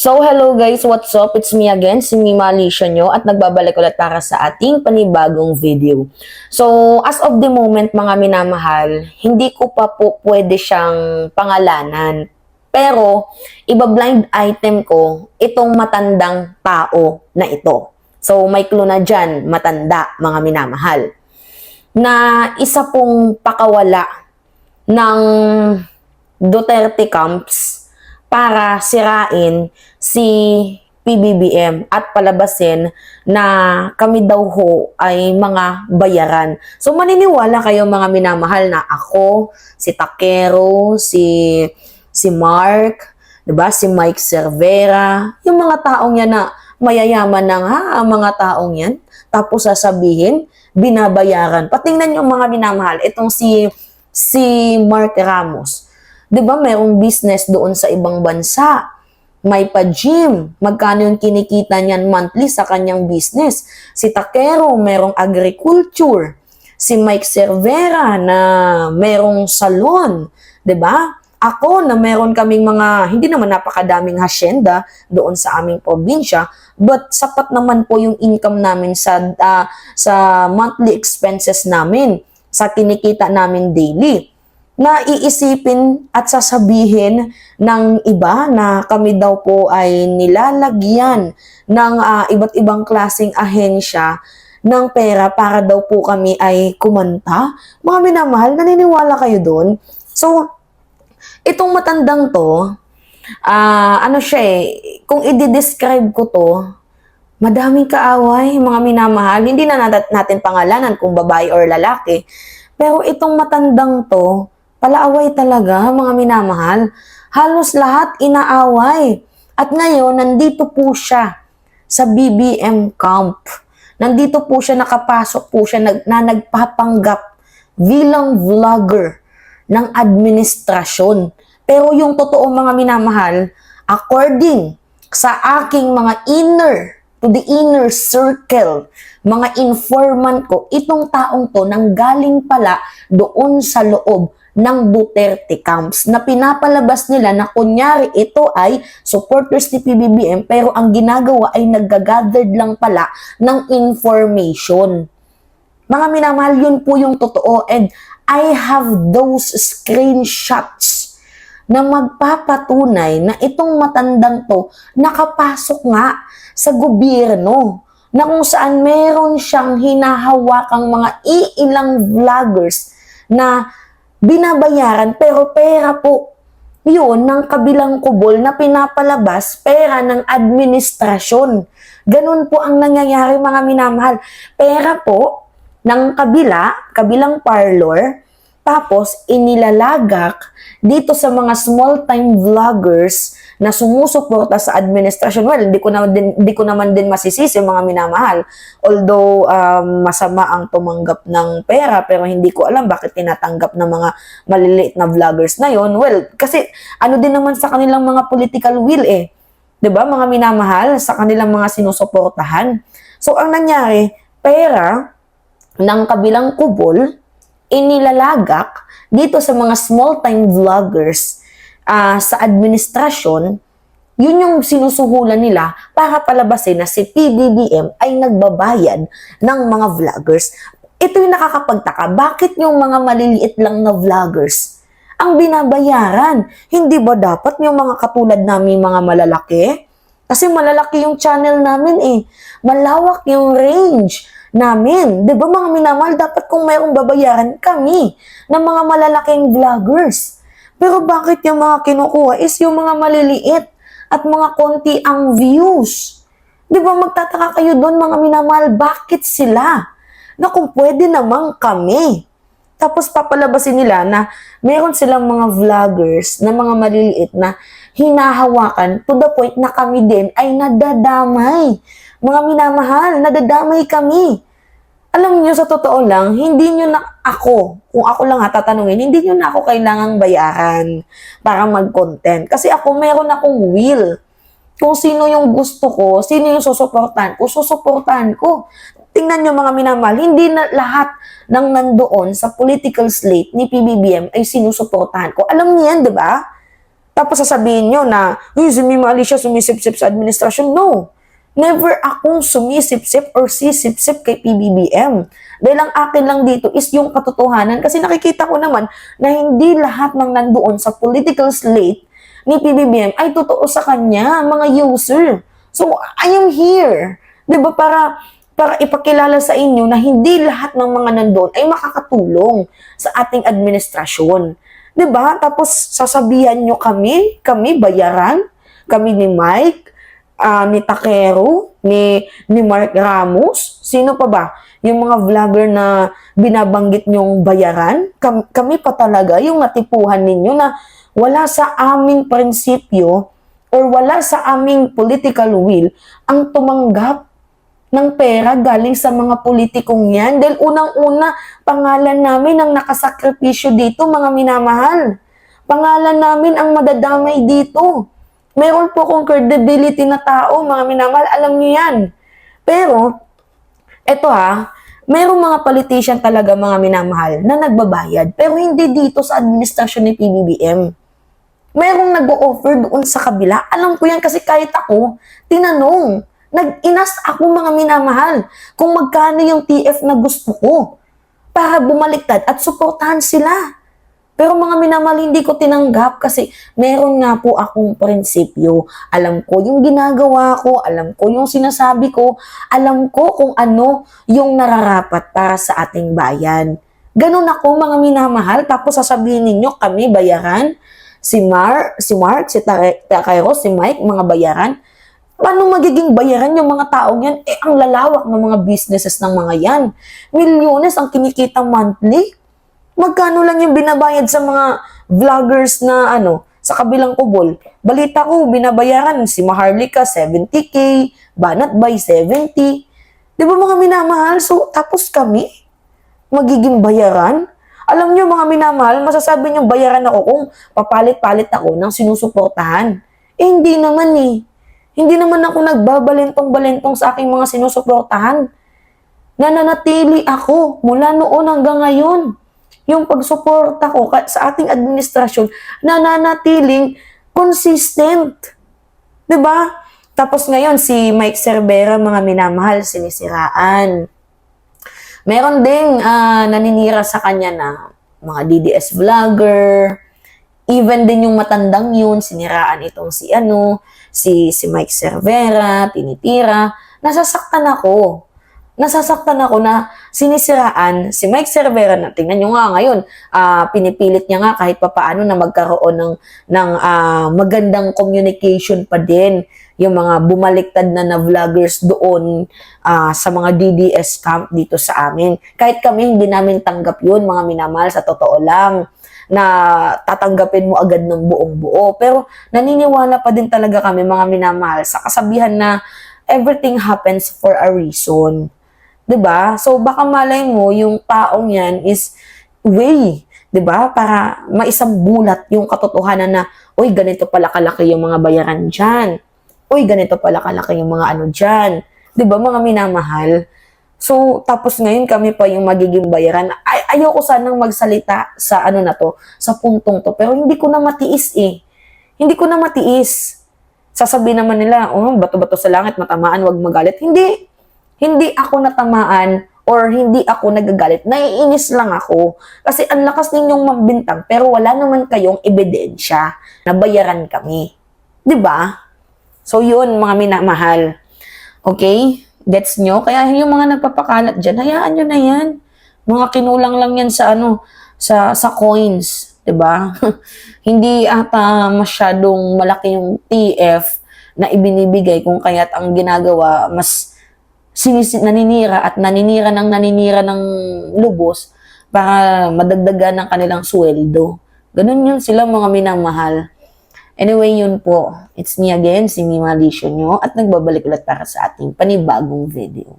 So, hello guys, what's up? It's me again, si Mima Alicia nyo, at nagbabalik ulit para sa ating panibagong video. So, as of the moment, mga minamahal, hindi ko pa po pwede siyang pangalanan. Pero, iba-blind item ko itong matandang tao na ito. So, may clue na dyan, matanda, mga minamahal. Na isa pong pakawala ng Duterte camps para sirain si PBBM at palabasin na kami daw ho ay mga bayaran. So maniniwala kayo mga minamahal na ako, si Takero, si Mark, 'di ba? Si Mike Cervera, yung mga taong yan na mayayaman na nga ang mga taong yan. Tapos sasabihin, binabayaran. Patingnan yung mga minamahal, itong si Mark Ramos. 'Di ba, mayroong business doon sa ibang bansa. May pa-gym. Magkano yung kinikita niyan monthly sa kanyang business? Si Takero, merong agriculture. Si Mike Cervera na merong salon. 'Di ba? Ako na meron kaming mga, hindi naman napakadaming hacienda doon sa aming probinsya, but sapat naman po yung income namin sa monthly expenses namin, sa kinikita namin daily. Na iisipin at sasabihin ng iba na kami daw po ay nilalagyan ng iba't ibang klaseng ahensya ng pera para daw po kami ay kumanta. Mga minamahal, naniniwala kayo doon? So, itong matandang to, ano siya kung i-describe ko to, madaming kaaway, mga minamahal. Hindi na natin pangalanan kung babae or lalaki. Pero itong matandang to, palaaway talaga, mga minamahal. Halos lahat inaaway. At ngayon, nandito po siya sa BBM camp. Nandito po siya, nakapasok po siya na nagpapanggap bilang vlogger ng administrasyon. Pero yung totoo, mga minamahal, according sa aking mga to the inner circle, mga informant ko, itong taong to nanggaling pala doon sa loob ng Duterte camps na pinapalabas nila na kunyari ito ay supporters ni PBBM pero ang ginagawa ay nagagathered lang pala ng information. Mga minamahal, yun po yung totoo, and I have those screenshots na magpapatunay na itong matandang to nakapasok nga sa gobyerno na kung saan meron siyang hinahawakang mga iilang vloggers na binabayaran, pero pera po yun ng kabilang kubol na pinapalabas, pera ng administrasyon. Ganun po ang nangyayari, mga minamahal. Pera po ng kabilang parlor, tapos inilalagak dito sa mga small-time vloggers na sumusuporta sa administrasyon. Well, di ko naman din masisisi, mga minamahal. Although masama ang tumanggap ng pera, pero hindi ko alam bakit tinatanggap ng mga maliliit na vloggers na yon. Well, kasi ano din naman sa kanilang mga political will 'Di ba, mga minamahal, sa kanilang mga sinusuportahan. So ang nangyari, pera ng kabilang kubol inilalagak dito sa mga small-time vloggers sa administrasyon. Yun yung sinusuhulan nila para palabasin na si PBBM ay nagbabayad ng mga vloggers. Ito yung nakakapagtaka. Bakit yung mga maliliit lang na vloggers ang binabayaran? Hindi ba dapat yung mga katulad namin mga malalaki? Kasi malalaki yung channel namin Malawak yung range namin. 'Di ba, mga minamahal, dapat kung mayroong babayaran kami ng mga malalaking vloggers. Pero bakit yung mga kinukuha is yung mga maliliit at mga konti ang views? 'Di ba, magtataka kayo doon, mga minamahal, bakit sila? Na kung pwede namang kami. Tapos papalabasin nila na meron silang mga vloggers na mga maliliit na hinahawakan to the point na kami din ay nadadamay. Mga minamahal, nadadamay kami. Alam niyo, sa totoo lang, hindi niyo na ako, kung ako lang tatanungin, hindi niyo na ako kailangang bayaran para mag-content. Kasi ako, meron akong will. Kung sino yung gusto ko, sino yung susuportahan ko. Tingnan niyo, mga minamahal, hindi na lahat ng nandoon sa political slate ni PBBM ay sinusuportahan ko. Alam niyo yan, di ba? Tapos sasabihin nyo na, si Mima Alicia sumisip-sip sa administrasyon. No. Never akong sumisip-sip or sisip-sip kay PBBM. Dahil ang akin lang dito is yung katotohanan. Kasi nakikita ko naman na hindi lahat ng nandoon sa political slate ni PBBM ay totoo sa kanya, mga user. So, I am here. Diba? Para ipakilala sa inyo na hindi lahat ng mga nandoon ay makakatulong sa ating administrasyon. 'Di ba? Tapos sasabihan nyo kami bayaran, kami ni Mike, ni Takero, ni Mark Ramos, sino pa ba? Yung mga vlogger na binabanggit nyong bayaran, kami pa talaga yung natipuhan ninyo na wala sa aming prinsipyo or wala sa aming political will ang tumanggap ng pera galing sa mga politikong yan. Dahil unang-una, pangalan namin ang nakasakripisyo dito, mga minamahal. Pangalan namin ang madadamay dito. Meron po akong credibility na tao, mga minamahal, alam niyo yan. Pero, eto merong mga politician talaga, mga minamahal, na nagbabayad. Pero hindi dito sa administrasyon ni PBBM. Merong nag-o-offer doon sa kabila. Alam ko yan kasi kahit ako, tinanong. Nag-inas ako, mga minamahal, kung magkano yung TF na gusto ko para bumaliktad at suportahan sila. Pero mga minamahal, hindi ko tinanggap kasi meron nga po akong prinsipyo. Alam ko yung ginagawa ko, alam ko yung sinasabi ko, alam ko kung ano yung nararapat para sa ating bayan. Ganun ako, mga minamahal, tapos sasabihin ninyo kami bayaran, si Mark, si Takero, si Mike, mga bayaran. Paano magiging bayaran yung mga taong yan? Ang lalawak ng mga businesses ng mga yan. Milyones ang kinikita monthly. Magkano lang yung binabayad sa mga vloggers na sa kabilang kubol? Balita ko, binabayaran si Maharlika 70K, Banat by 70. Di ba mga minamahal? So, tapos kami, magiging bayaran? Alam nyo mga minamahal, masasabi nyo bayaran ako kung papalit-palit ako ng sinusuportahan. Hindi naman Hindi naman ako nagbabalentong-balentong sa aking mga sinusuportahan. Nananatili ako mula noon hanggang ngayon. Yung pagsuporta ko sa ating administrasyon, nananatiling consistent. 'Di ba? Tapos ngayon, si Mike Cervera, mga minamahal, sinisiraan. Meron ding naninira sa kanya na mga DDS vlogger. Even din yung matandang yun, siniraan itong si Mike Cervera, tinitira. Nasasaktan ako na sinisiraan si Mike Cervera na tingnan nyo nga ngayon, pinipilit niya nga kahit papaano na magkaroon ng magandang communication pa din yung mga bumaliktad na vloggers doon sa mga DDS camp dito sa amin. Kahit kami hindi namin tanggap yun, mga minamahal, sa totoo lang na tatanggapin mo agad ng buong-buo. Pero naniniwala pa din talaga kami, mga minamahal, sa kasabihan na everything happens for a reason. 'Di ba? So baka malay mo yung taong yan is way, 'di ba? Para maisambulat yung katotohanan na, oy, ganito pala kalaki yung mga bayaran diyan. Oy, ganito pala kalaki yung mga diyan. 'Di ba, mga minamahal? So, tapos ngayon kami pa yung magiging bayaran. Ayoko sanang magsalita sa sa puntong to. Pero hindi ko na matiis Hindi ko na matiis. Sasabihin naman nila, bato-bato sa langit, matamaan, wag magalit. Hindi. Hindi ako natamaan or hindi ako nagagalit. Naiinis lang ako. Kasi ang lakas ninyong mambintang pero wala naman kayong ebidensya na bayaran kami. 'Di ba? So, yun, mga minamahal. Okay? Gets nyo? Kaya yung mga nagpapakalat dyan, hayaan nyo na yan. Mga kinulang lang yan sa sa coins. 'Di ba? Hindi ata masyadong malaki yung TF na ibinibigay kung kaya't ang ginagawa, mas naninira ng lubos para madagdagan ng kanilang sweldo. Ganun yun sila, mga minamahal. Anyway, yun po. It's me again, si Mima Alicia nyo, at nagbabalik ulit para sa ating panibagong video.